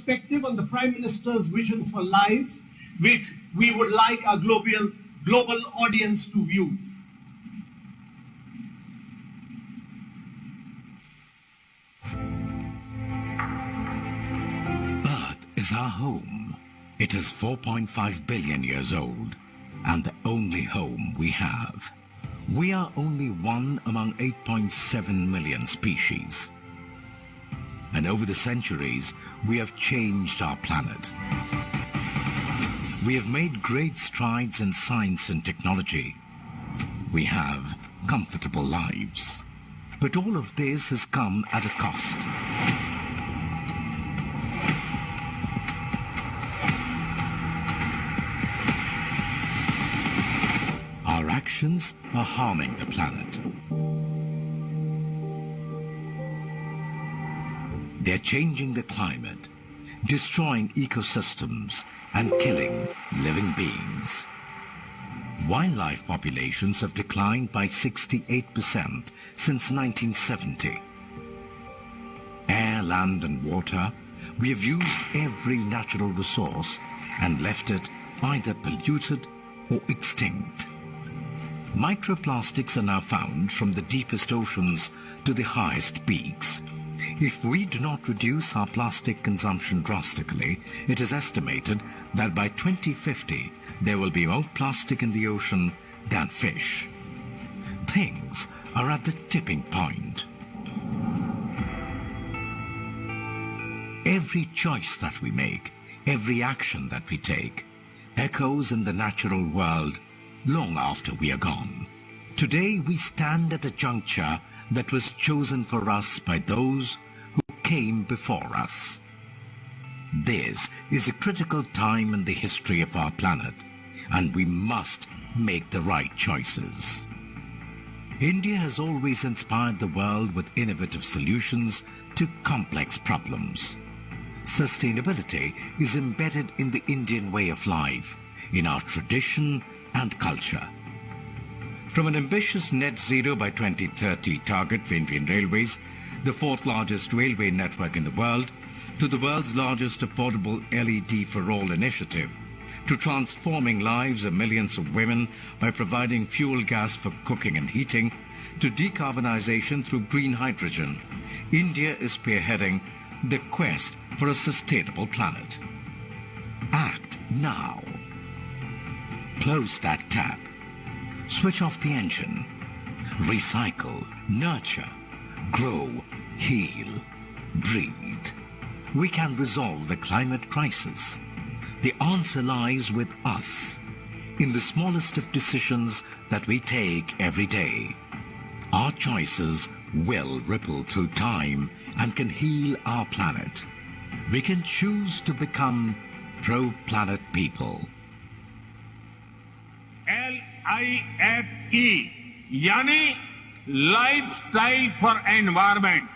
perspective on the Prime Minister's vision for life, which we would like our global audience to view. Earth is our home. It is 4.5 billion years old, and the only home we have. We are only one among 8.7 million species. And over the centuries, we have changed our planet. We have made great strides in science and technology. We have comfortable lives. But all of this has come at a cost. Our actions are harming the planet. They're changing the climate, destroying ecosystems, and killing living beings. Wildlife populations have declined by 68% since 1970. Air, land, and water, we have used every natural resource and left it either polluted or extinct. Microplastics are now found from the deepest oceans to the highest peaks. If we do not reduce our plastic consumption drastically, it is estimated that by 2050 there will be more plastic in the ocean than fish. Things are at the tipping point. Every choice that we make, every action that we take, echoes in the natural world long after we are gone. Today we stand at a juncture that was chosen for us by those who came before us. This is a critical time in the history of our planet, and we must make the right choices. India has always inspired the world with innovative solutions to complex problems. Sustainability is embedded in the Indian way of life, in our tradition and culture. From an ambitious net zero by 2030 target for Indian Railways, the fourth largest railway network in the world, to the world's largest affordable LED for all initiative, to transforming lives of millions of women by providing fuel gas for cooking and heating, to decarbonization through green hydrogen, India is spearheading the quest for a sustainable planet. Act now. Close that tap. Switch off the engine. Recycle, nurture, grow, heal, breathe. We can resolve the climate crisis. The answer lies with us, in the smallest of decisions that we take every day. Our choices will ripple through time and can heal our planet. We can choose to become pro-planet people. LiFE यानी lifestyle for environment.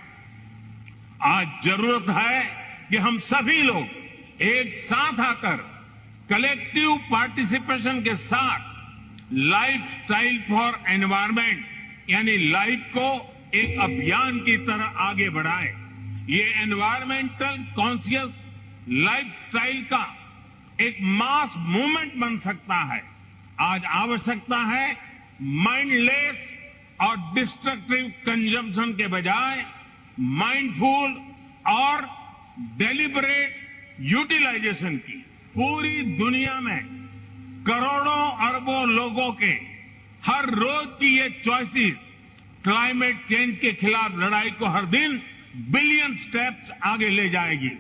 आज जरूरत है कि हम सभी लोग एक साथ आकर कलेक्टिव पार्टिसिपेशन के साथ लाइफस्टाइल फॉर एनवायरमेंट यानी लाइफ को एक अभियान की तरह आगे बढ़ाएं। ये एनवायरमेंटल कॉन्शियस लाइफस्टाइल का एक मास मूवमेंट बन सकता है। आज आवश्यकता है माइंडलेस और डिस्ट्रक्टिव कंजम्पशन के बजाय माइंडफुल और डेलिबरेट यूटिलाइजेशन की। पूरी दुनिया में करोड़ों अरबों लोगों के हर रोज की ये चॉइसेस क्लाइमेट चेंज के खिलाफ लड़ाई को हर दिन बिलियन स्टेप्स आगे ले जाएगी।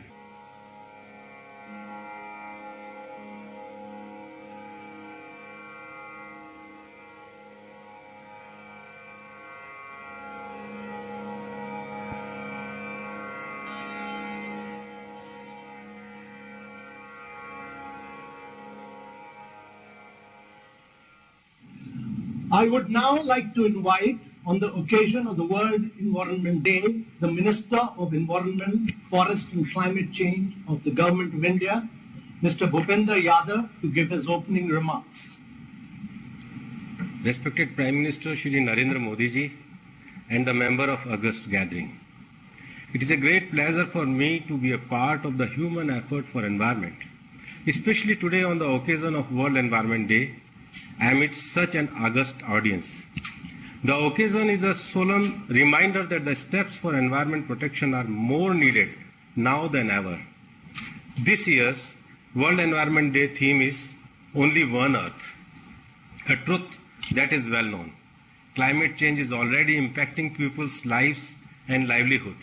I would now like to invite, on the occasion of the World Environment Day, the Minister of Environment, Forest and Climate Change of the Government of India, Mr. Bhupender Yadav, to give his opening remarks. Respected Prime Minister Shri Narendra Modi ji and the member of August gathering. It is a great pleasure for me to be a part of the human effort for environment, especially today on the occasion of World Environment Day, amidst such an august audience. The occasion is a solemn reminder that the steps for environment protection are more needed now than ever. This year's World Environment Day theme is Only One Earth, a truth that is well known. Climate change is already impacting people's lives and livelihood.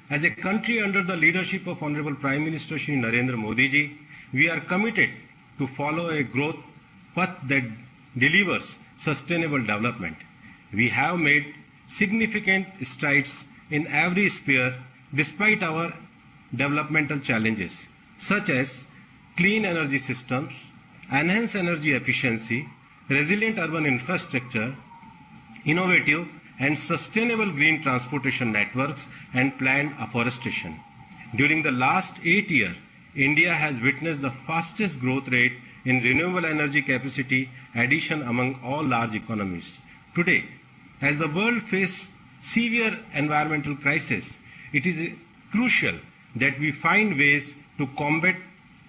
As a country under the leadership of Honorable Prime Minister Shri Narendra Modi ji, we are committed to follow a growth path that delivers sustainable development. We have made significant strides in every sphere despite our developmental challenges, such as clean energy systems, enhanced energy efficiency, resilient urban infrastructure, innovative and sustainable green transportation networks, and planned afforestation. During the last 8 years, India has witnessed the fastest growth rate in renewable energy capacity addition among all large economies. Today, as the world faces severe environmental crisis, it is crucial that we find ways to combat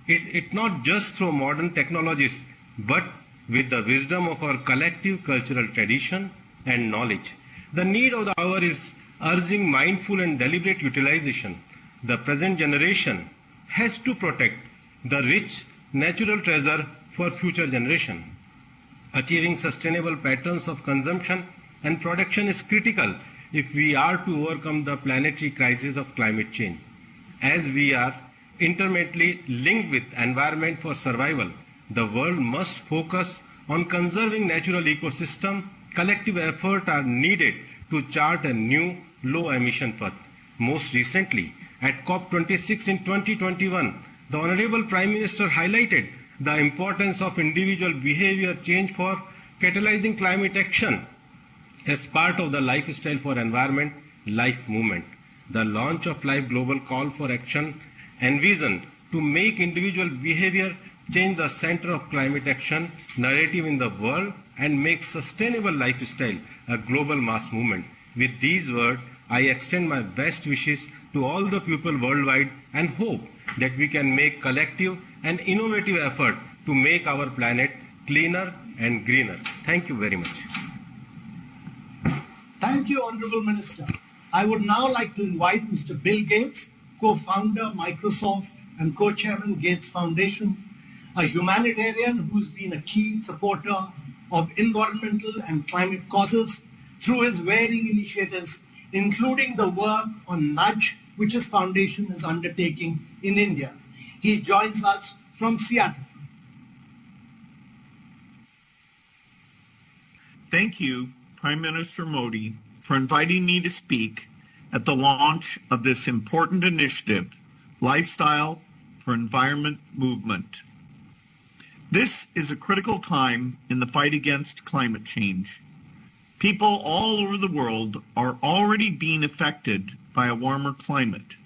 it not just through modern technologies, but with the wisdom of our collective cultural tradition and knowledge. The need of the hour is urging mindful and deliberate utilization. The present generation has to protect the rich natural treasure for future generation. Achieving sustainable patterns of consumption and production is critical if we are to overcome the planetary crisis of climate change. As we are intimately linked with environment for survival, the world must focus on conserving natural ecosystem. Collective effort are needed to chart a new low-emission path. Most recently, at COP26 in 2021, the Honorable Prime Minister highlighted the importance of individual behavior change for catalyzing climate action as part of the Lifestyle for Environment LiFE movement. The launch of LiFE Global Call for Action envisioned to make individual behavior change the center of climate action narrative in the world and make sustainable lifestyle a global mass movement. With these words, I extend my best wishes to all the people worldwide and hope that we can make collective and innovative effort to make our planet cleaner and greener. Thank you very much. Thank you, Honorable Minister. I would now like to invite Mr. Bill Gates, co-founder Microsoft and co-chairman Gates Foundation, a humanitarian who's been a key supporter of environmental and climate causes through his varying initiatives, including the work on Nudge, which his foundation is undertaking in India. He joins us from Seattle. Thank you, Prime Minister Modi, for inviting me to speak at the launch of this important initiative, Lifestyle for Environment Movement. This is a critical time in the fight against climate change. People all over the world are already being affected by a warmer climate.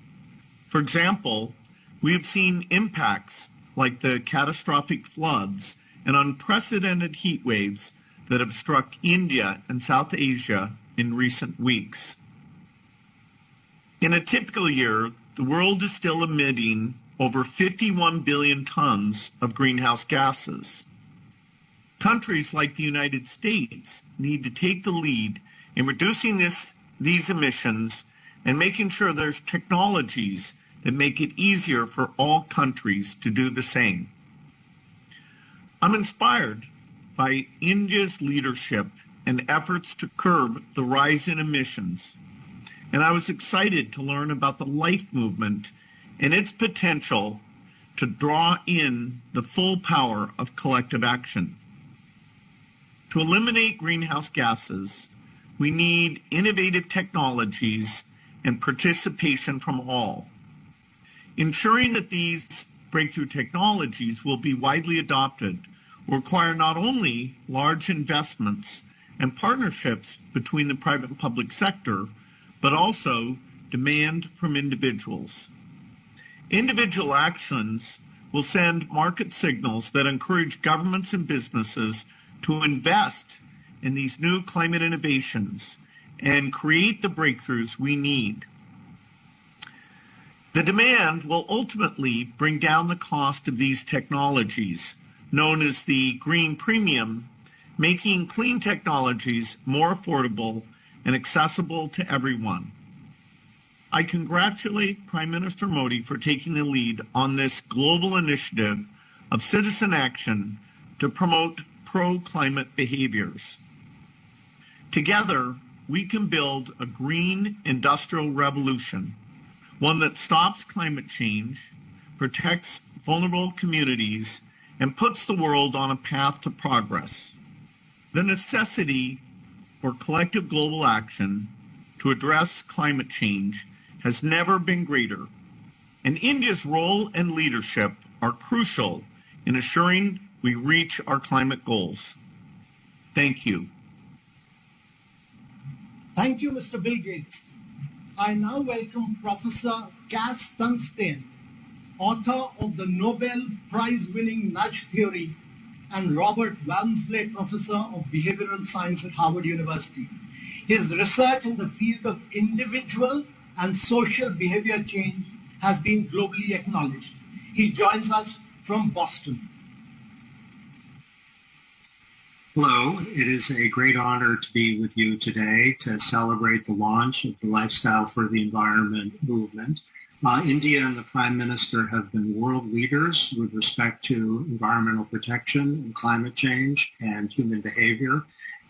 For example, we have seen impacts like the catastrophic floods and unprecedented heat waves that have struck India and South Asia in recent weeks. In a typical year, the world is still emitting over 51 billion tons of greenhouse gases. Countries like the United States need to take the lead in reducing these emissions and making sure there's technologies that make it easier for all countries to do the same. I'm inspired by India's leadership and efforts to curb the rise in emissions, and I was excited to learn about the LiFE movement and its potential to draw in the full power of collective action. To eliminate greenhouse gases, we need innovative technologies and participation from all. Ensuring that these breakthrough technologies will be widely adopted will require not only large investments and partnerships between the private and public sector, but also demand from individuals. Individual actions will send market signals that encourage governments and businesses to invest in these new climate innovations and create the breakthroughs we need. The demand will ultimately bring down the cost of these technologies, known as the green premium, making clean technologies more affordable and accessible to everyone. I congratulate Prime Minister Modi for taking the lead on this global initiative of citizen action to promote pro-climate behaviors. Together, we can build a green industrial revolution, one that stops climate change, protects vulnerable communities, and puts the world on a path to progress. The necessity for collective global action to address climate change has never been greater, and India's role and leadership are crucial in assuring we reach our climate goals. Thank you. Thank you, Mr. Bill Gates. I now welcome Professor Cass Sunstein, author of the Nobel Prize-winning Nudge Theory, and Robert Walmsley, Professor of Behavioral Science at Harvard University. His research in the field of individual and social behavior change has been globally acknowledged. He joins us from Boston. Hello, it is a great honor to be with you today to celebrate the launch of the Lifestyle for the Environment movement. India and the Prime Minister have been world leaders with respect to environmental protection and climate change and human behavior.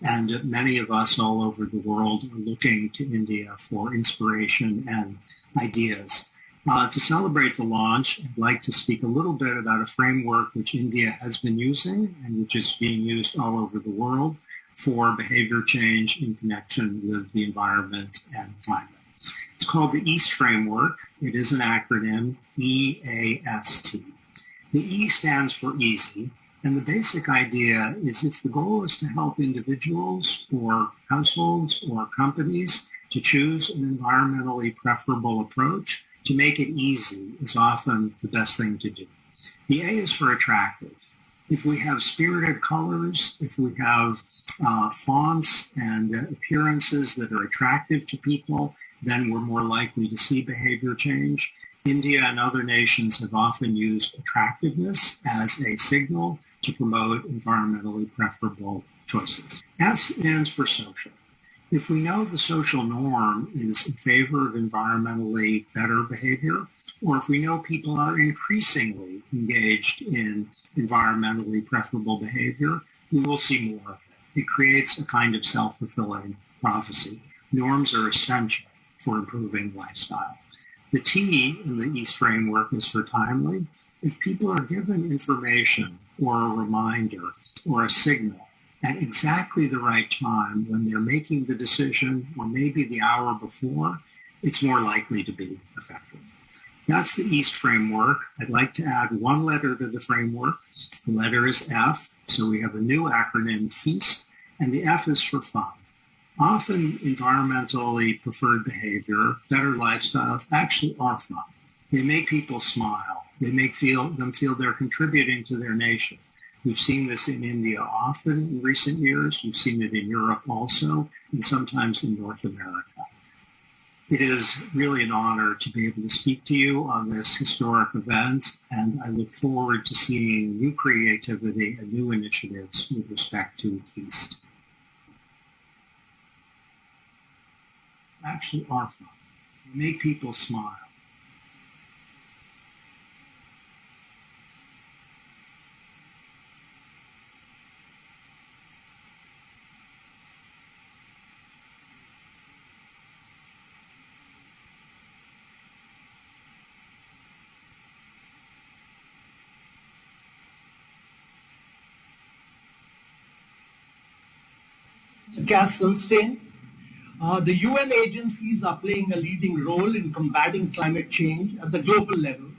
And many of us all over the world are looking to India for inspiration and ideas. To celebrate the launch, I'd like to speak a little bit about a framework which India has been using and which is being used all over the world for behavior change in connection with the environment and climate. It's called the EAST framework. It is an acronym, EAST. The E stands for easy, and the basic idea is if the goal is to help individuals or households or companies to choose an environmentally preferable approach, to make it easy is often the best thing to do. The A is for attractive. If we have spirited colors, if we have fonts and appearances that are attractive to people, then we're more likely to see behavior change. India and other nations have often used attractiveness as a signal to promote environmentally preferable choices. S stands for social. If we know the social norm is in favor of environmentally better behavior, or if we know people are increasingly engaged in environmentally preferable behavior, we will see more of it. It creates a kind of self-fulfilling prophecy. Norms are essential for improving lifestyle. The T in the EAST framework is for timely. If people are given information or a reminder or a signal at exactly the right time when they're making the decision or maybe the hour before, it's more likely to be effective. That's the EAST framework. I'd like to add one letter to the framework. The letter is F, so we have a new acronym, FEAST, and the F is for fun. Often environmentally preferred behavior, better lifestyles, actually are fun. They make people smile. They make them feel they're contributing to their nation. We've seen this in India often in recent years. We've seen it in Europe also, and sometimes in North America. It is really an honor to be able to speak to you on this historic event, and I look forward to seeing new creativity and new initiatives with respect to FEAST. Actually are fun. They make people smile. Cass Sunstein. The UN agencies are playing a leading role in combating climate change at the global level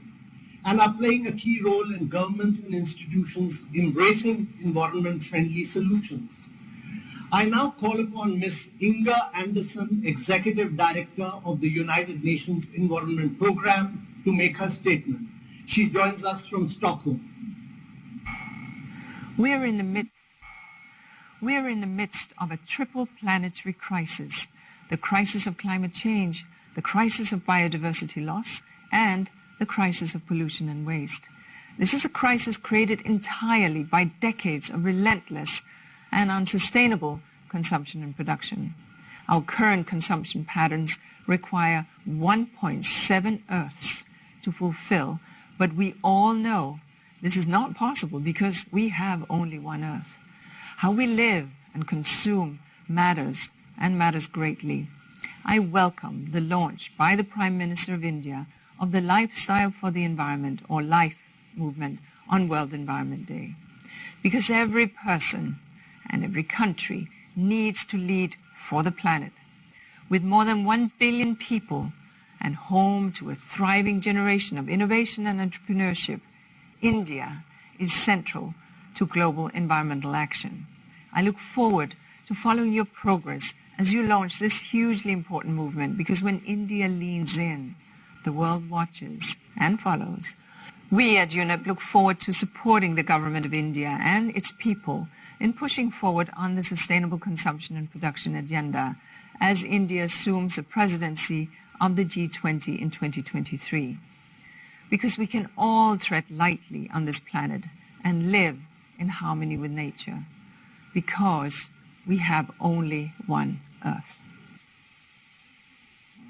and are playing a key role in governments and institutions embracing environment-friendly solutions. I now call upon Ms. Inga Anderson, Executive Director of the United Nations Environment Programme, to make her statement. She joins us from Stockholm. We are in the midst of a triple planetary crisis: the crisis of climate change, the crisis of biodiversity loss, and the crisis of pollution and waste. This is a crisis created entirely by decades of relentless and unsustainable consumption and production. Our current consumption patterns require 1.7 Earths to fulfill, but we all know this is not possible because we have only one Earth. How we live and consume matters, and matters greatly. I welcome the launch by the Prime Minister of India of the Lifestyle for the Environment, or LiFE movement, on World Environment Day. Because every person and every country needs to lead for the planet. With more than 1 billion people and home to a thriving generation of innovation and entrepreneurship, India is central to global environmental action. I look forward to following your progress as you launch this hugely important movement, because when India leans in, the world watches and follows. We at UNEP look forward to supporting the government of India and its people in pushing forward on the sustainable consumption and production agenda as India assumes the presidency of the G20 in 2023. Because we can all tread lightly on this planet and live in harmony with nature. Because we have only one Earth.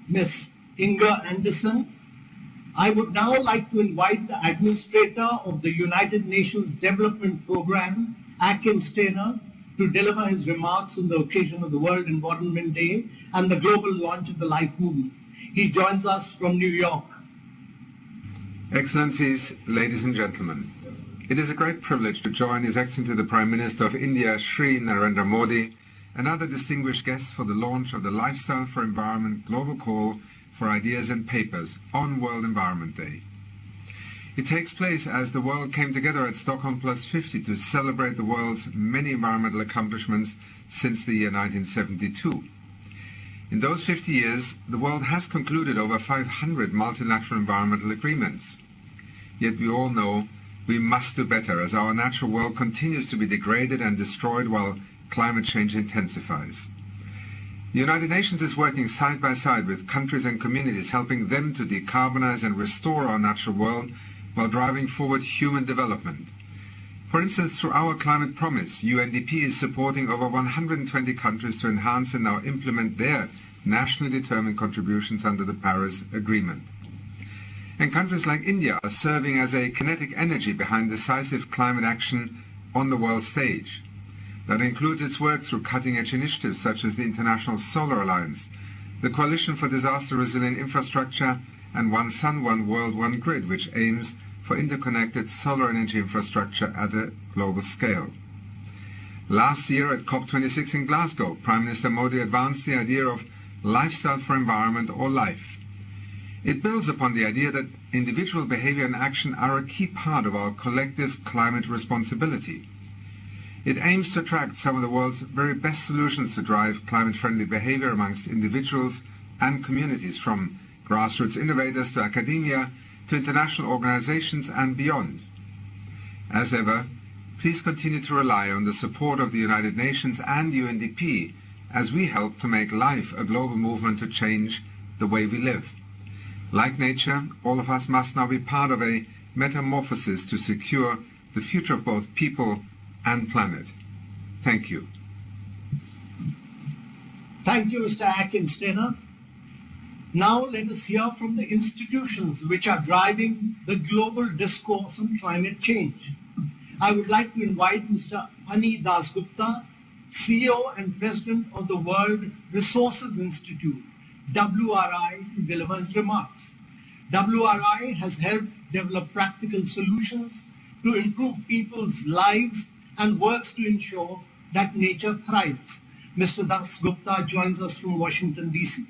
Ms. Inga Anderson, I would now like to invite the Administrator of the United Nations Development Programme, Akin Steiner, to deliver his remarks on the occasion of the World Environment Day and the global launch of the LiFE movement. He joins us from New York. Excellencies, ladies and gentlemen, it is a great privilege to join His Excellency the Prime Minister of India, Shri Narendra Modi, and other distinguished guests for the launch of the Lifestyle for Environment Global Call for Ideas and Papers on World Environment Day. It takes place as the world came together at Stockholm Plus 50 to celebrate the world's many environmental accomplishments since the year 1972. In those 50 years, the world has concluded over 500 multilateral environmental agreements. Yet we all know we must do better as our natural world continues to be degraded and destroyed while climate change intensifies. The United Nations is working side by side with countries and communities, helping them to decarbonize and restore our natural world while driving forward human development. For instance, through our climate promise, UNDP is supporting over 120 countries to enhance and now implement their nationally determined contributions under the Paris Agreement. And countries like India are serving as a kinetic energy behind decisive climate action on the world stage. That includes its work through cutting-edge initiatives such as the International Solar Alliance, the Coalition for Disaster Resilient Infrastructure, and One Sun, One World, One Grid, which aims for interconnected solar energy infrastructure at a global scale. Last year at COP26 in Glasgow, Prime Minister Modi advanced the idea of Lifestyle for Environment, or LiFE. It builds upon the idea that individual behavior and action are a key part of our collective climate responsibility. It aims to attract some of the world's very best solutions to drive climate-friendly behavior amongst individuals and communities, from grassroots innovators to academia to international organizations and beyond. As ever, please continue to rely on the support of the United Nations and UNDP as we help to make LiFE a global movement to change the way we live. Like nature, all of us must now be part of a metamorphosis to secure the future of both people and planet. Thank you. Thank you, Mr. Akin Steiner. Now let us hear from the institutions which are driving the global discourse on climate change. I would like to invite Mr. Ani Dasgupta, CEO and President of the World Resources Institute, WRI, to deliver his remarks. WRI has helped develop practical solutions to improve people's lives and works to ensure that nature thrives. Mr. Dasgupta joins us from Washington, D.C.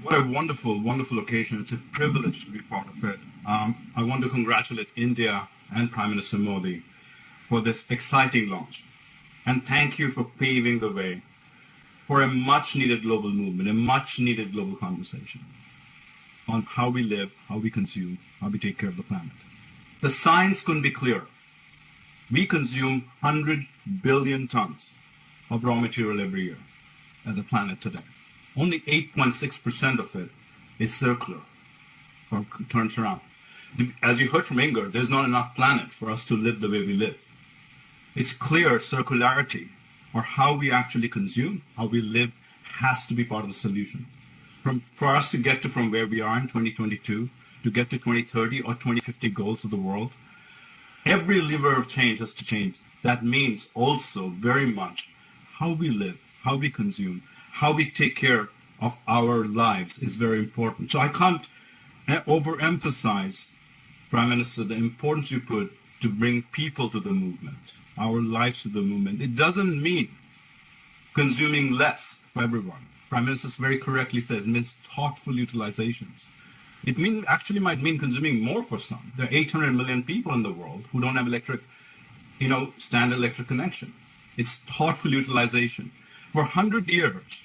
What a wonderful, wonderful occasion. It's a privilege to be part of it. I want to congratulate India and Prime Minister Modi for this exciting launch. And thank you for paving the way for a much-needed global movement, a much-needed global conversation on how we live, how we consume, how we take care of the planet. The science couldn't be clearer. We consume 100 billion tons of raw material every year as a planet today. Only 8.6% of it is circular or turns around. As you heard from Inger, there's not enough planet for us to live the way we live. It's clear circularity, or how we actually consume, how we live, has to be part of the solution. For us to get to from where we are in 2022 to get to 2030 or 2050 goals of the world, every lever of change has to change. That means also very much how we live, how we consume, how we take care of our lives is very important. So I can't overemphasize, Prime Minister, the importance you put to bring people to the movement, our lives to the movement. It doesn't mean consuming less for everyone. Prime Minister very correctly says it means thoughtful utilizations. It actually might mean consuming more for some. There are 800 million people in the world who don't have standard electric connection. It's thoughtful utilization. For 100 years,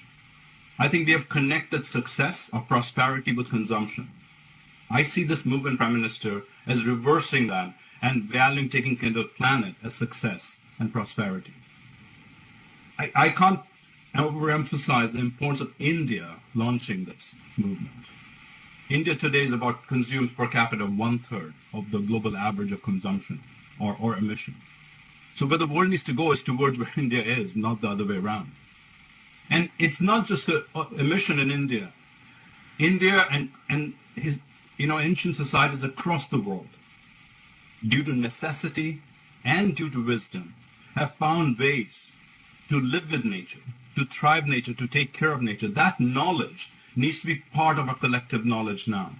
I think we have connected success or prosperity with consumption. I see this movement, Prime Minister, as reversing that and valuing taking care of the planet as success and prosperity. I can't overemphasize the importance of India launching this movement. India today is about consumes per capita 1/3 of the global average of consumption or emission. So where the world needs to go is towards where India is, not the other way around. And it's not just emission in India. India and his ancient societies across the world, due to necessity and due to wisdom, have found ways to live with nature, to thrive nature, to take care of nature. That knowledge needs to be part of our collective knowledge now.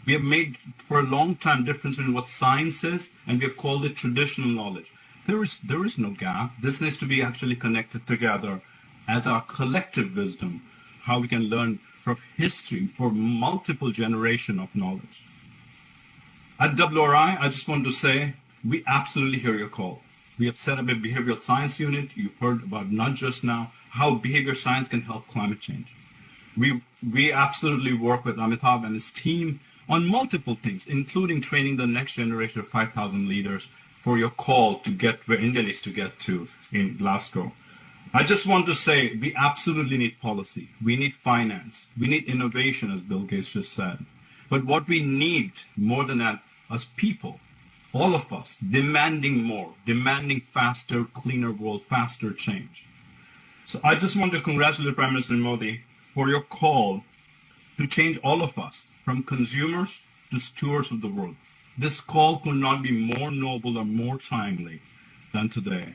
We have made for a long time difference between what science is, and we have called it traditional knowledge. There is no gap. This needs to be actually connected together as our collective wisdom, how we can learn from history for multiple generations of knowledge. At WRI, I just want to say, we absolutely hear your call. We have set up a behavioral science unit. You've heard about not just now, how behavior science can help climate change. We absolutely work with Amitabh and his team on multiple things, including training the next generation of 5,000 leaders for your call to get where India needs to get to in Glasgow. I just want to say we absolutely need policy. We need finance. We need innovation, as Bill Gates just said. But what we need more than that, as people, all of us, demanding more, demanding faster, cleaner world, faster change. So I just want to congratulate Prime Minister Modi for your call to change all of us from consumers to stewards of the world. This call could not be more noble or more timely than today.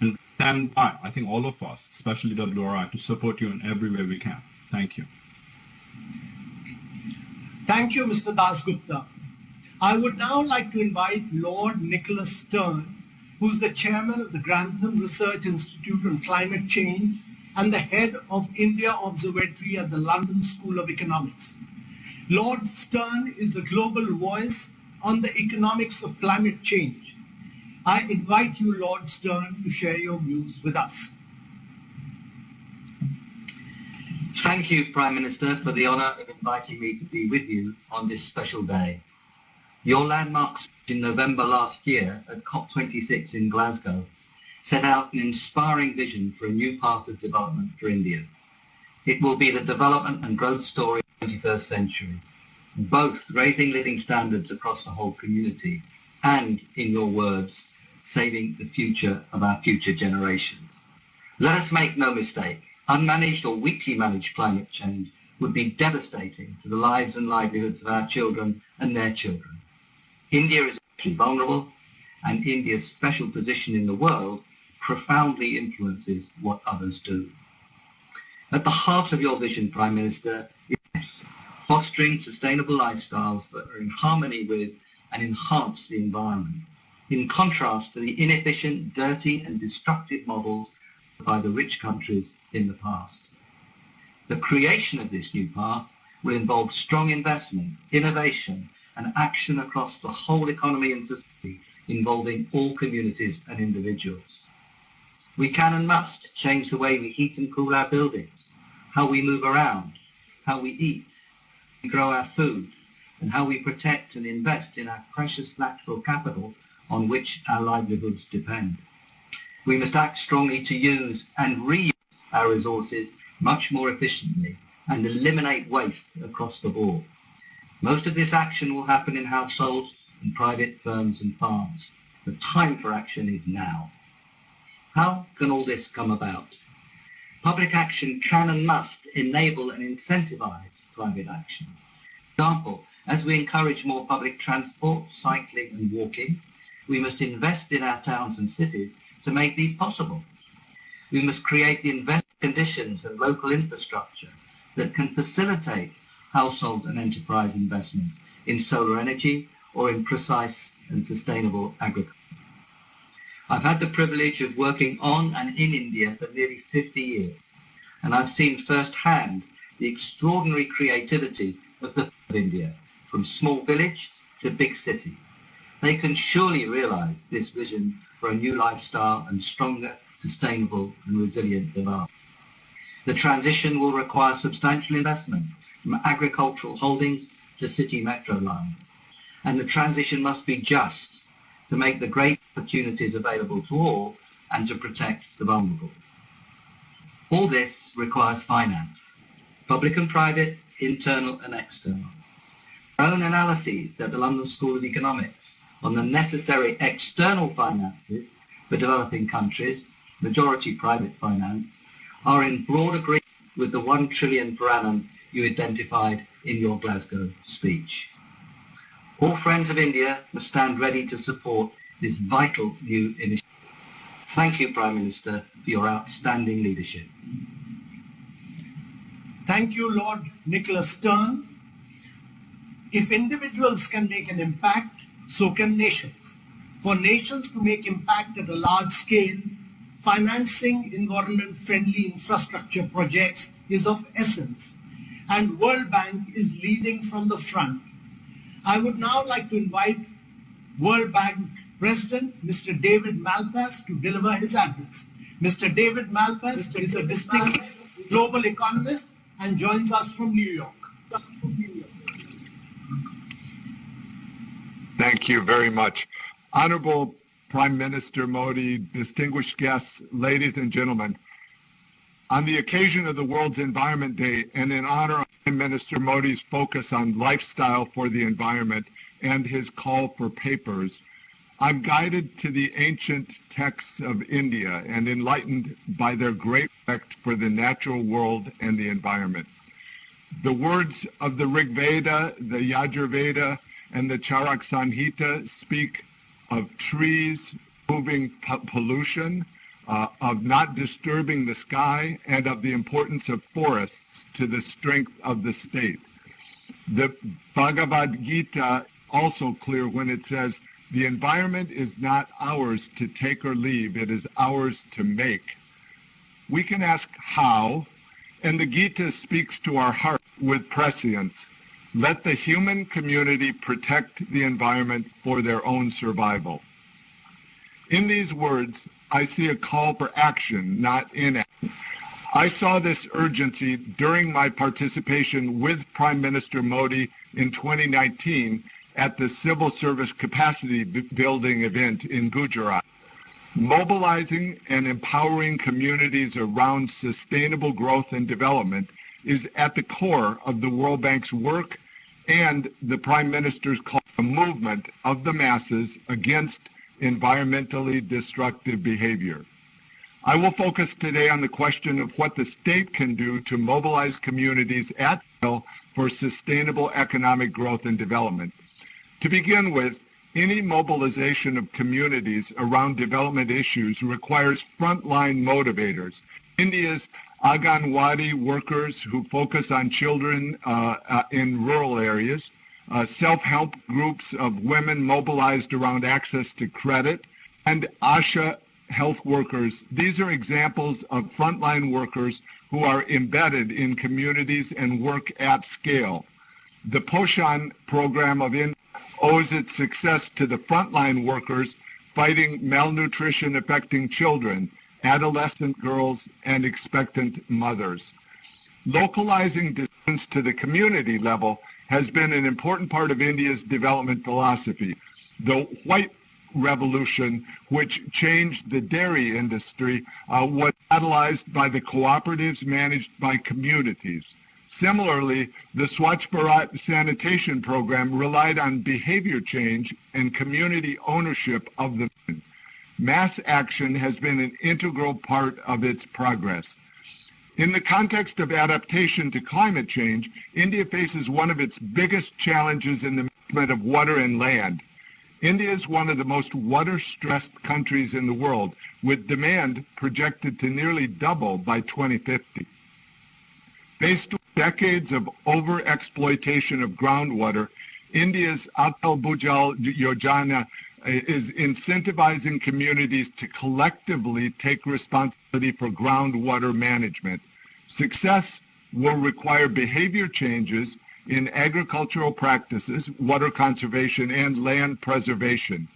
And stand by, I think all of us, especially WRI, to support you in every way we can. Thank you. Thank you, Mr. Dasgupta. I would now like to invite Lord Nicholas Stern, who's the chairman of the Grantham Research Institute on Climate Change and the head of India Observatory at the London School of Economics. Lord Stern is a global voice on the economics of climate change. I invite you, Lord Stern, to share your views with us. Thank you, Prime Minister, for the honour of inviting me to be with you on this special day. Your landmark speech in November last year at COP26 in Glasgow set out an inspiring vision for a new path of development for India. It will be the development and growth story of the 21st century, both raising living standards across the whole community and, in your words, saving the future of our future generations. Let us make no mistake, unmanaged or weakly managed climate change would be devastating to the lives and livelihoods of our children and their children. India is actually vulnerable, and India's special position in the world profoundly influences what others do. At the heart of your vision, Prime Minister, is fostering sustainable lifestyles that are in harmony with and enhance the environment, in contrast to the inefficient, dirty and destructive models by the rich countries in the past. The creation of this new path will involve strong investment, innovation and action across the whole economy and society, involving all communities and individuals. We can and must change the way we heat and cool our buildings, how we move around, how we eat, we grow our food, and how we protect and invest in our precious natural capital on which our livelihoods depend. We must act strongly to use and reuse our resources much more efficiently and eliminate waste across the board. Most of this action will happen in households and private firms and farms. The time for action is now. How can all this come about? Public action can and must enable and incentivize private action. For example, as we encourage more public transport, cycling and walking, we must invest in our towns and cities to make these possible. We must create the investment conditions and local infrastructure that can facilitate household and enterprise investment in solar energy or in precise and sustainable agriculture. I've had the privilege of working on and in India for nearly 50 years, and I've seen firsthand the extraordinary creativity of the of India, from small village to big city. They can surely realize this vision for a new lifestyle and stronger, sustainable and resilient development. The transition will require substantial investment from agricultural holdings to city metro lines. And the transition must be just to make the great opportunities available to all and to protect the vulnerable. All this requires finance, public and private, internal and external. Our own analyses at the London School of Economics on the necessary external finances for developing countries, majority private finance, are in broad agreement with the 1 trillion per annum you identified in your Glasgow speech. All friends of India must stand ready to support this vital new initiative. Thank you, Prime Minister, for your outstanding leadership. Thank you, Lord Nicholas Stern. If individuals can make an impact, so can nations. For nations to make impact at a large scale, financing environment-friendly infrastructure projects is of essence, and World Bank is leading from the front. I would now like to invite World Bank President Mr. David Malpass to deliver his address. Mr. David Malpass is a distinguished global economist and joins us from New York. Thank you very much. Honorable Prime Minister Modi, distinguished guests, ladies and gentlemen, on the occasion of the World's Environment Day and in honor of Prime Minister Modi's focus on lifestyle for the environment and his call for papers, I'm guided to the ancient texts of India and enlightened by their great respect for the natural world and the environment. The words of the Rig Veda, the Yajurveda, and the Charak Samhita speak of trees removing pollution, of not disturbing the sky, and of the importance of forests to the strength of the state. The Bhagavad Gita also clear when it says, the environment is not ours to take or leave, it is ours to make. We can ask how, and the Gita speaks to our heart with prescience. Let the human community protect the environment for their own survival. In these words, I see a call for action, not inaction. I saw this urgency during my participation with Prime Minister Modi in 2019 at the Civil Service Capacity Building event in Gujarat. Mobilizing and empowering communities around sustainable growth and development is at the core of the World Bank's work and the Prime Minister's call for a movement of the masses against environmentally destructive behavior. I will focus today on the question of what the state can do to mobilize communities at scale for sustainable economic growth and development. To begin with, any mobilization of communities around development issues requires frontline motivators. India's Anganwadi workers who focus on children in rural areas, self-help groups of women mobilized around access to credit, and ASHA health workers. These are examples of frontline workers who are embedded in communities and work at scale. The Poshan program of India owes its success to the frontline workers fighting malnutrition affecting children, adolescent girls, and expectant mothers. Localizing decisions to the community level has been an important part of India's development philosophy. The White Revolution, which changed the dairy industry, was catalyzed by the cooperatives managed by communities. Similarly, the Swachh Bharat sanitation program relied on behavior change and community ownership of the mission. Mass action has been an integral part of its progress. In the context of adaptation to climate change, India faces one of its biggest challenges in the management of water and land. India is one of the most water-stressed countries in the world, with demand projected to nearly double by 2050. Based on decades of over-exploitation of groundwater, India's Atal Bhujal Yojana is incentivizing communities to collectively take responsibility for groundwater management. Success will require behavior changes in agricultural practices, water conservation, and land preservation.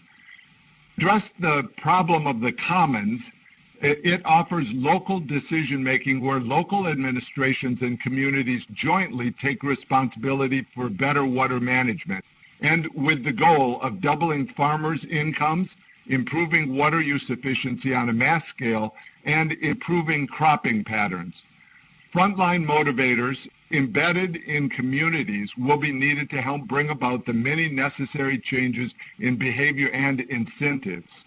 To address the problem of the commons, it offers local decision-making where local administrations and communities jointly take responsibility for better water management, and with the goal of doubling farmers' incomes, improving water use efficiency on a mass scale, and improving cropping patterns. Frontline motivators embedded in communities will be needed to help bring about the many necessary changes in behavior and incentives.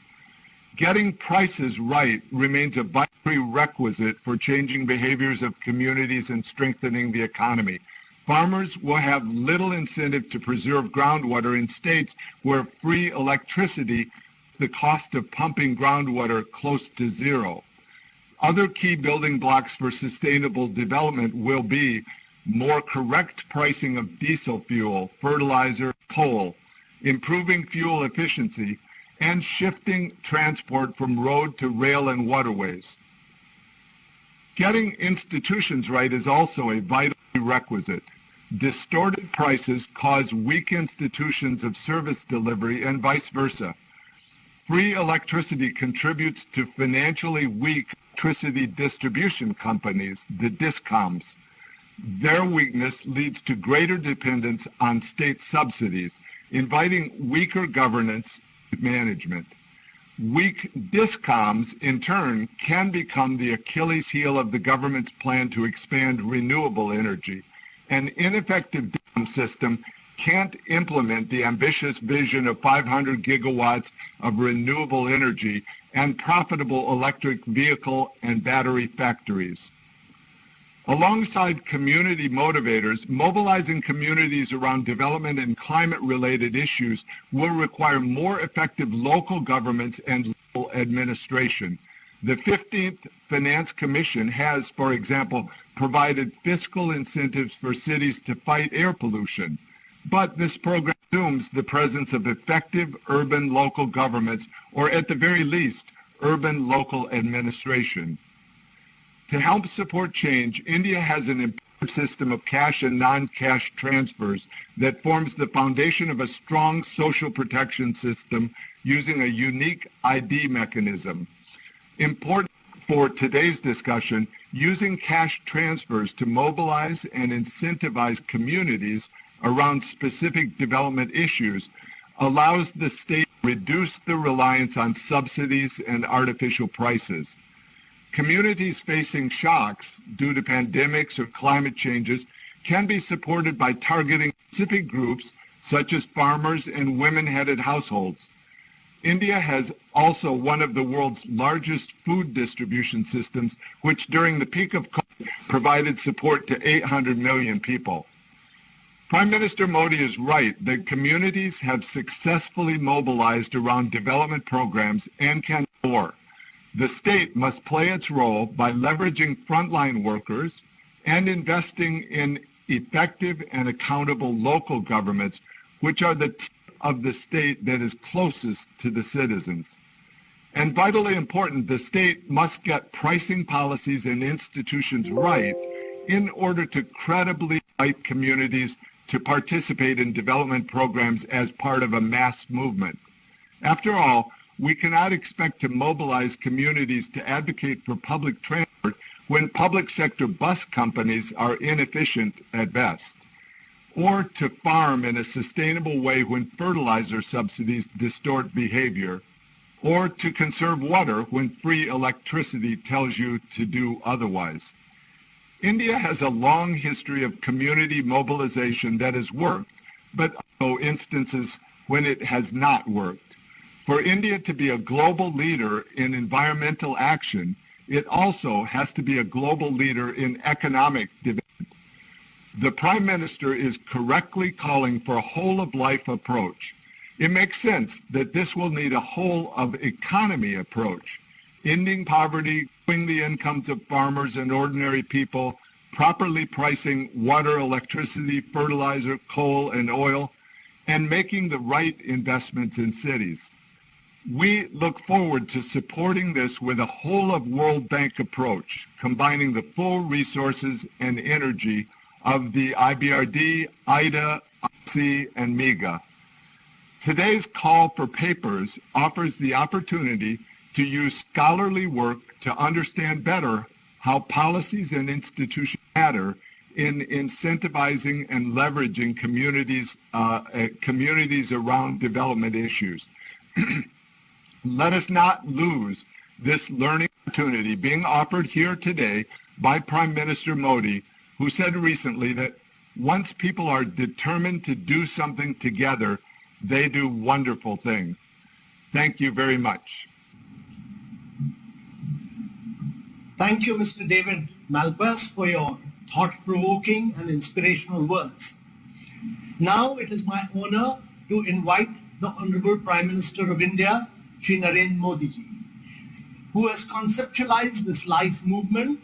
Getting prices right remains a vital prerequisite for changing behaviors of communities and strengthening the economy. Farmers will have little incentive to preserve groundwater in states where free electricity, the cost of pumping groundwater close to zero. Other key building blocks for sustainable development will be more correct pricing of diesel fuel, fertilizer, coal, improving fuel efficiency, and shifting transport from road to rail and waterways. Getting institutions right is also a vital prerequisite. Distorted prices cause weak institutions of service delivery and vice versa. Free electricity contributes to financially weak electricity distribution companies, the DISCOMs. Their weakness leads to greater dependence on state subsidies, inviting weaker governance and management. Weak DISCOMs, in turn, can become the Achilles heel of the government's plan to expand renewable energy. An ineffective DISCOM system can't implement the ambitious vision of 500 gigawatts of renewable energy and profitable electric vehicle and battery factories. Alongside community motivators, mobilizing communities around development and climate-related issues will require more effective local governments and local administration. The 15th Finance Commission has, for example, provided fiscal incentives for cities to fight air pollution. But this program assumes the presence of effective urban local governments, or at the very least, urban local administration. To help support change, India has an improved system of cash and non-cash transfers that forms the foundation of a strong social protection system using a unique ID mechanism. Important for today's discussion, using cash transfers to mobilize and incentivize communities around specific development issues allows the state to reduce the reliance on subsidies and artificial prices. Communities facing shocks due to pandemics or climate changes can be supported by targeting specific groups such as farmers and women-headed households. India has also one of the world's largest food distribution systems, which during the peak of COVID provided support to 800 million people. Prime Minister Modi is right that communities have successfully mobilized around development programs and can do more. The state must play its role by leveraging frontline workers and investing in effective and accountable local governments, which are the tip of the state that is closest to the citizens. And vitally important, the state must get pricing policies and institutions right in order to credibly invite communities to participate in development programs as part of a mass movement. After all, we cannot expect to mobilize communities to advocate for public transport when public sector bus companies are inefficient at best, or to farm in a sustainable way when fertilizer subsidies distort behavior, or to conserve water when free electricity tells you to do otherwise. India has a long history of community mobilization that has worked, but also instances when it has not worked. For India to be a global leader in environmental action, it also has to be a global leader in economic development. The Prime Minister is correctly calling for a whole-of-life approach. It makes sense that this will need a whole-of-economy approach, ending poverty, growing the incomes of farmers and ordinary people, properly pricing water, electricity, fertilizer, coal, and oil, and making the right investments in cities. We look forward to supporting this with a whole-of-World Bank approach, combining the full resources and energy of the IBRD, IDA, IC, and MEGA. Today's call for papers offers the opportunity to use scholarly work to understand better how policies and institutions matter in incentivizing and leveraging communities around development issues. Let us not lose this learning opportunity being offered here today by Prime Minister Modi, who said recently that once people are determined to do something together, they do wonderful things. Thank you very much. Thank you, Mr. David Malpass, for your thought-provoking and inspirational words. Now it is my honor to invite the Honorable Prime Minister of India, Shri Narendra Modi ji, who has conceptualized this LiFE movement,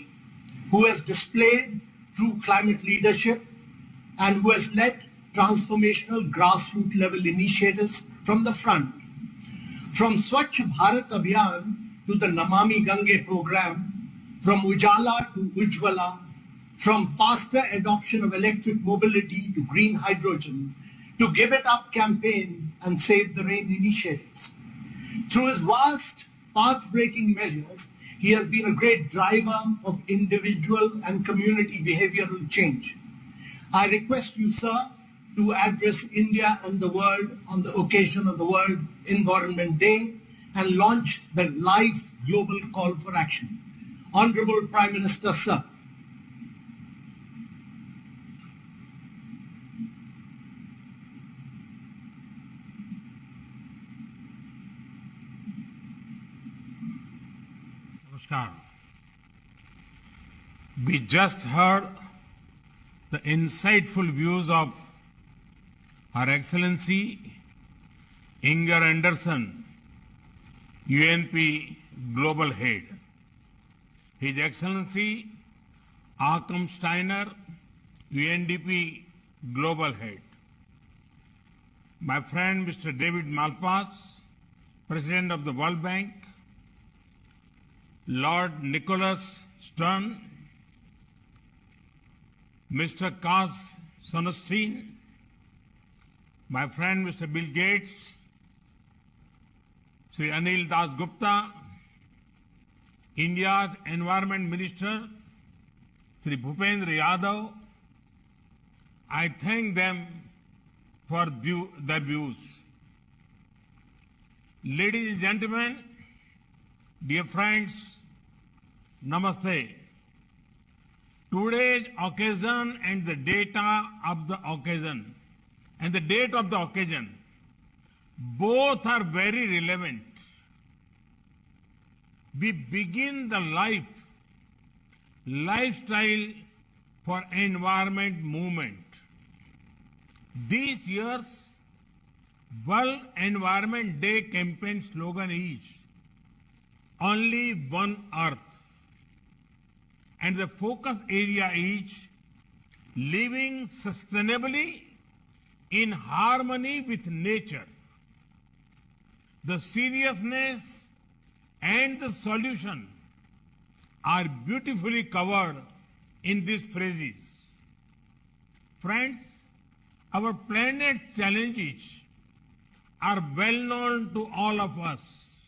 who has displayed true climate leadership, and who has led transformational grassroots level initiatives from the front. From Swachh Bharat Abhiyan to the Namami Gange program, from Ujala to Ujjwala, from faster adoption of electric mobility to green hydrogen, to Give It Up campaign and Save the Rain initiatives. Through his vast path-breaking measures, he has been a great driver of individual and community behavioral change. I request you, sir, to address India and the world on the occasion of the World Environment Day and launch the LiFE Global Call for Action. Honorable Prime Minister, sir. Namaskar. We just heard the insightful views of Her Excellency Inger Anderson, UNP Global Head. His Excellency Achim Steiner, UNDP Global Head. My friend Mr. David Malpass, President of the World Bank, Lord Nicholas Stern, Mr. Kaz Sonestein, my friend Mr. Bill Gates, Sri Anil Das Gupta, India's Environment Minister, Sri Bhupendra Yadav, I thank them for their views. Ladies and gentlemen, dear friends, Namaste. Today's occasion and the date of the occasion, both are very relevant. We begin the lifestyle for environment movement. This year's World Environment Day campaign slogan is Only One Earth. And the focus area is living sustainably in harmony with nature. The seriousness and the solution are beautifully covered in these phrases. Friends, our planet's challenges are well known to all of us.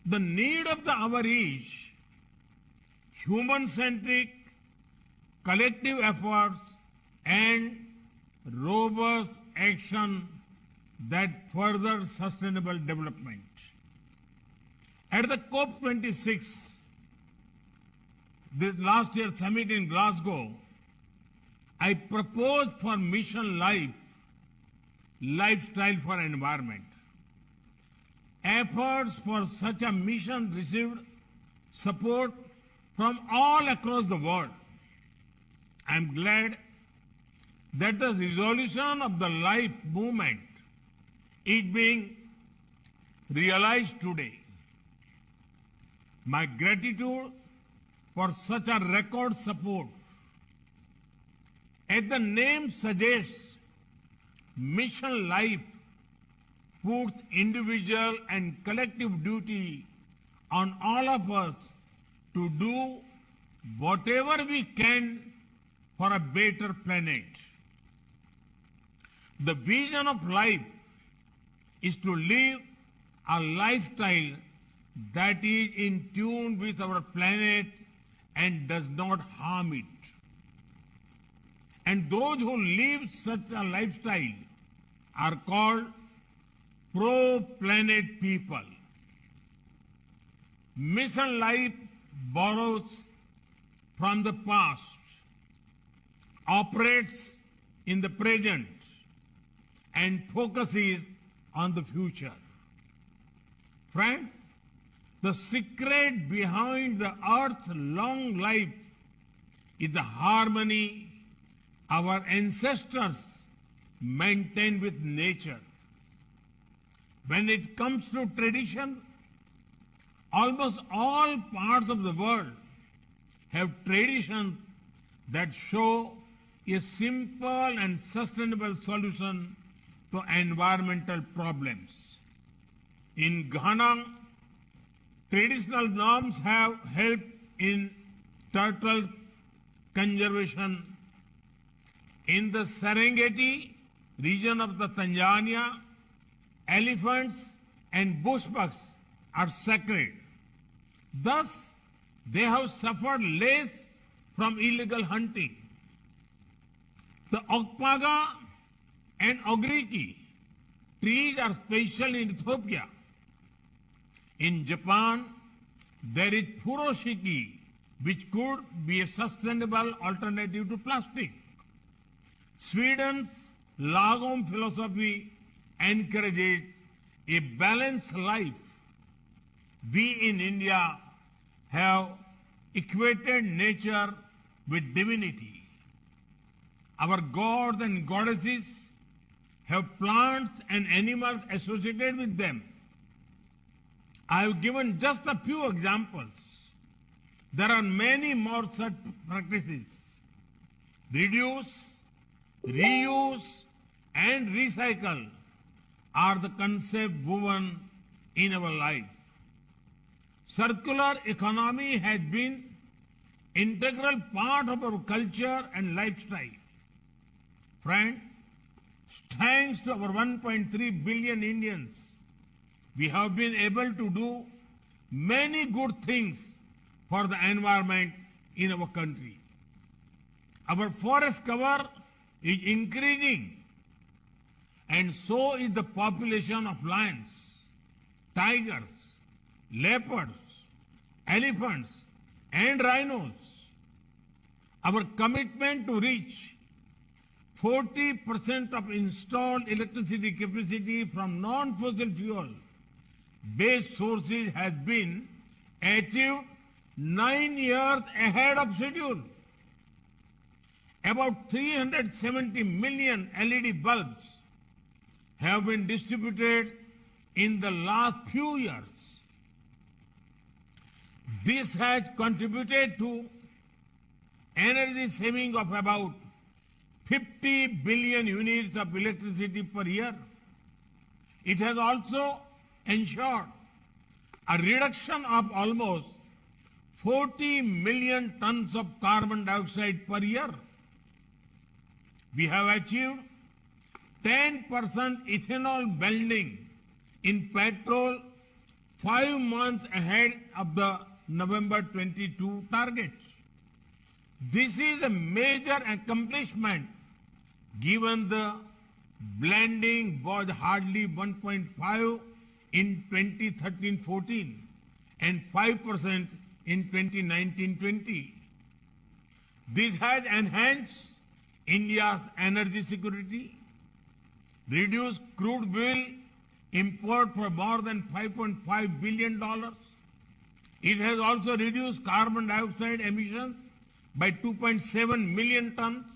The need of the hour is human-centric, collective efforts and robust action that further sustainable development. At the COP26, this last year summit in Glasgow, I proposed for Mission Life, Lifestyle for Environment. Efforts for such a mission received support from all across the world. I am glad that the resolution of the LiFE movement is being realized today. My gratitude for such a record support. As the name suggests, Mission Life puts individual and collective duty on all of us to do whatever we can for a better planet. The vision of life is to live a lifestyle that is in tune with our planet and does not harm it. And those who live such a lifestyle are called pro-planet people. Mission Life borrows from the past, operates in the present, and focuses on the future. Friends, the secret behind the Earth's long life is the harmony our ancestors maintained with nature. When it comes to tradition, almost all parts of the world have traditions that show a simple and sustainable solution to environmental problems. In Ghana, traditional norms have helped in turtle conservation. In the Serengeti region of the Tanzania, elephants and bushbucks are sacred. Thus, they have suffered less from illegal hunting. The Okpaga and Ogriki trees are special in Ethiopia. In Japan, there is furoshiki, which could be a sustainable alternative to plastic. Sweden's Lagom philosophy encourages a balanced life. We in India have equated nature with divinity. Our gods and goddesses have plants and animals associated with them. I have given just a few examples. There are many more such practices. Reduce, reuse, and recycle are the concepts woven in our life. Circular economy has been integral part of our culture and lifestyle. Friend, thanks to our 1.3 billion Indians, we have been able to do many good things for the environment in our country. Our forest cover is increasing, and so is the population of lions, tigers, leopards, elephants, and rhinos. Our commitment to reach 40% of installed electricity capacity from non-fossil fuel-based sources has been achieved 9 years ahead of schedule. About 370 million LED bulbs have been distributed in the last few years. This has contributed to energy saving of about 50 billion units of electricity per year. It has also ensured a reduction of almost 40 million tons of carbon dioxide per year. We have achieved 10% ethanol blending in petrol 5 months ahead of the November 22 targets. This is a major accomplishment given the blending was hardly 1.5 in 2013-14 and 5% in 2019-20. This has enhanced India's energy security, reduced crude oil import for more than $5.5 billion. It has also reduced carbon dioxide emissions by 2.7 million tons,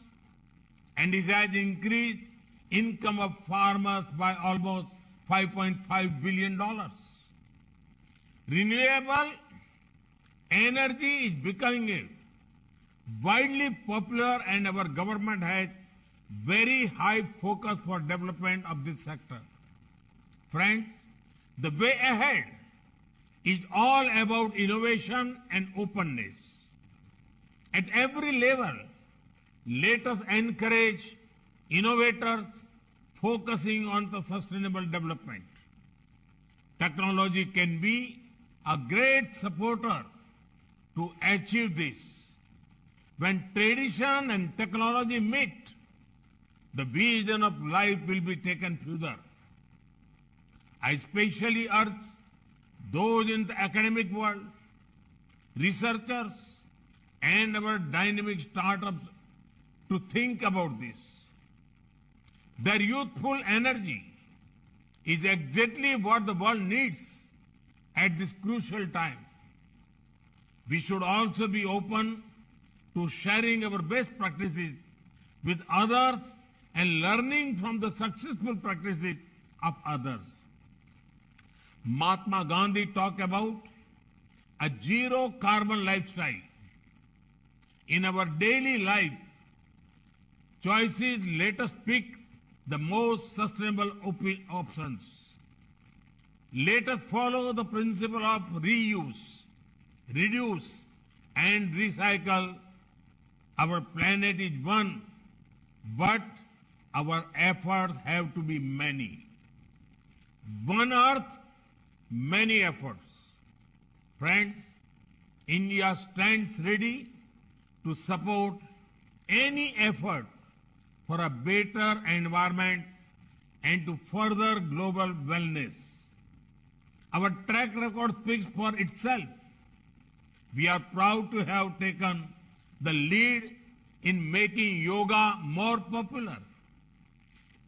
and it has increased income of farmers by almost $5.5 billion. Renewable energy is becoming widely popular, and our government has very high focus for development of this sector. Friends, the way ahead is all about innovation and openness. At every level, let us encourage innovators focusing on the sustainable development. Technology can be a great supporter to achieve this. When tradition and technology meet, the vision of life will be taken further. I especially urge those in the academic world, researchers, and our dynamic startups to think about this. Their youthful energy is exactly what the world needs at this crucial time. We should also be open to sharing our best practices with others and learning from the successful practices of others. Mahatma Gandhi talked about a zero carbon lifestyle. In our daily life choices, let us pick the most sustainable options. Let us follow the principle of reuse, reduce, and recycle. Our planet is one, but our efforts have to be many. One earth, many efforts. Friends, India stands ready to support any effort for a better environment and to further global wellness. Our track record speaks for itself. We are proud to have taken the lead in making yoga more popular.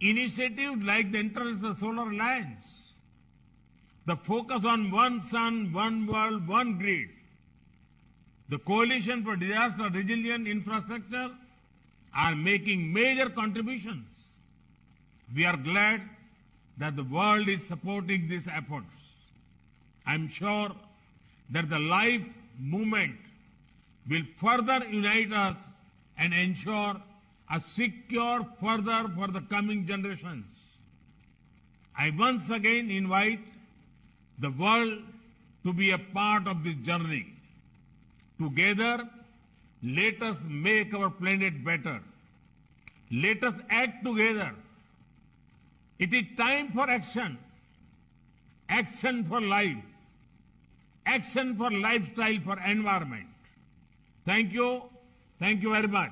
Initiatives like the International Solar Alliance, the focus on one sun, one world, one grid, the Coalition for Disaster Resilient Infrastructure are making major contributions. We are glad that the world is supporting these efforts. I am sure that the LiFE movement will further unite us and ensure a secure further for the coming generations. I once again invite the world to be a part of this journey. Together, let us make our planet better. Let us act together. It is time for action. Action for life. Action for lifestyle, for environment. Thank you. Thank you very much.